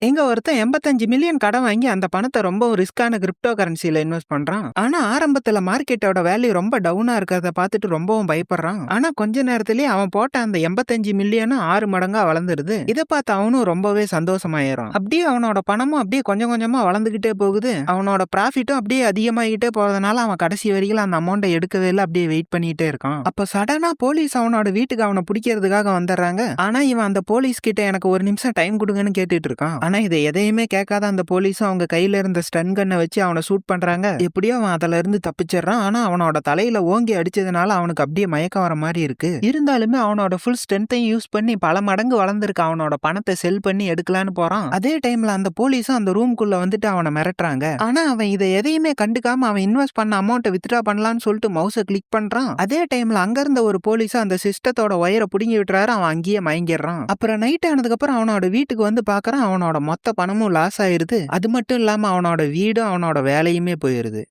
எங்க ஒருத்தன் 85 மில்லியன் கடன் வாங்கி அந்த பணத்த ரொம்பவும் ரிஸ்க்கான கிரிப்டோ கரன்சில இன்வெஸ்ட் பண்றான். ஆனா ஆரம்பத்துல மார்க்கெட்டோட வேல்யூ ரொம்ப டவுனா இருக்கிறத பார்த்துட்டு ரொம்பவும் பயப்படுறான். ஆனா கொஞ்ச நேரத்திலேயே அவன் போட்ட அந்த 85 மில்லியனும் 6 மடங்கா வளர்ந்துருது. இத பார்த்து அவனும் ரொம்பவே சந்தோஷமாயிறான். அப்படியே அவனோட பணமும் அப்படியே கொஞ்சம் கொஞ்சமா வளர்ந்துகிட்டே போகுது. அவனோட ப்ராஃபிட்டும் அப்படியே அதிகமாகிட்டே போறதுனால அவன் கடைசி வரைக்கும் அந்த அமௌண்ட்டை எடுக்கவே இல்ல. அப்படியே வெயிட் பண்ணிட்டே இருக்கான். அப்ப சடனா போலீஸ் அவனோட வீட்டுக்கு அவனை பிடிக்கிறதுக்காக வந்துடுறாங்க. ஆனா இவன் அந்த போலீஸ் கிட்ட எனக்கு 1 நிமிஷம் டைம் கொடுங்கன்னு கேட்டுட்டு இருக்கான். ஆனா இதை எதையுமே கேட்காத அந்த போலீஸும் அவங்க கையில இருந்த ஸ்டன் கன்னை வச்சு அவனை ஷூட் பண்றாங்க. எப்படியோ அவன் அதுல இருந்து தப்பிச்சிடறான். ஆனா அவனோட தலையில ஓங்கி அடிச்சதுனால அவனுக்கு அப்படியே மயக்கம் வர மாதிரி இருக்கு. இருந்தாலுமே அவனோட ஃபுல் ஸ்ட்ரென்த்தையும் யூஸ் பண்ணி பல மடங்கு வளர்ந்திருக்க அவனோட பணத்தை செல் பண்ணி எடுக்கலான்னு போறான். அதே டைம்ல அந்த போலீஸும் அந்த ரூம்குள்ள வந்துட்டு அவனை மிரட்டுறாங்க. ஆனா அவன் இதை எதையுமே கண்டுக்காம அவன் இன்வெஸ்ட் பண்ண அமௌண்ட்டை வித்ட்ரா பண்ணலாம்னு சொல்லிட்டு மவுஸை கிளிக் பண்றான். அதே டைம்ல அங்க இருந்த ஒரு போலீஸ் அந்த சிஸ்டத்தோட ஒயரை புடுங்கி விட்டுறாரு. அவன் அங்கேயே மயங்கிடுறான். அப்புறம் நைட் ஆனதுக்கு அப்புறம் அவனோட வீட்டுக்கு வந்து பாக்குறான். அவனோட மொத்த பணமும் லாஸ் ஆயிருது. அது மட்டும் இல்லாம அவனோட வீடும் அவனோட வேலையுமே போயிருது.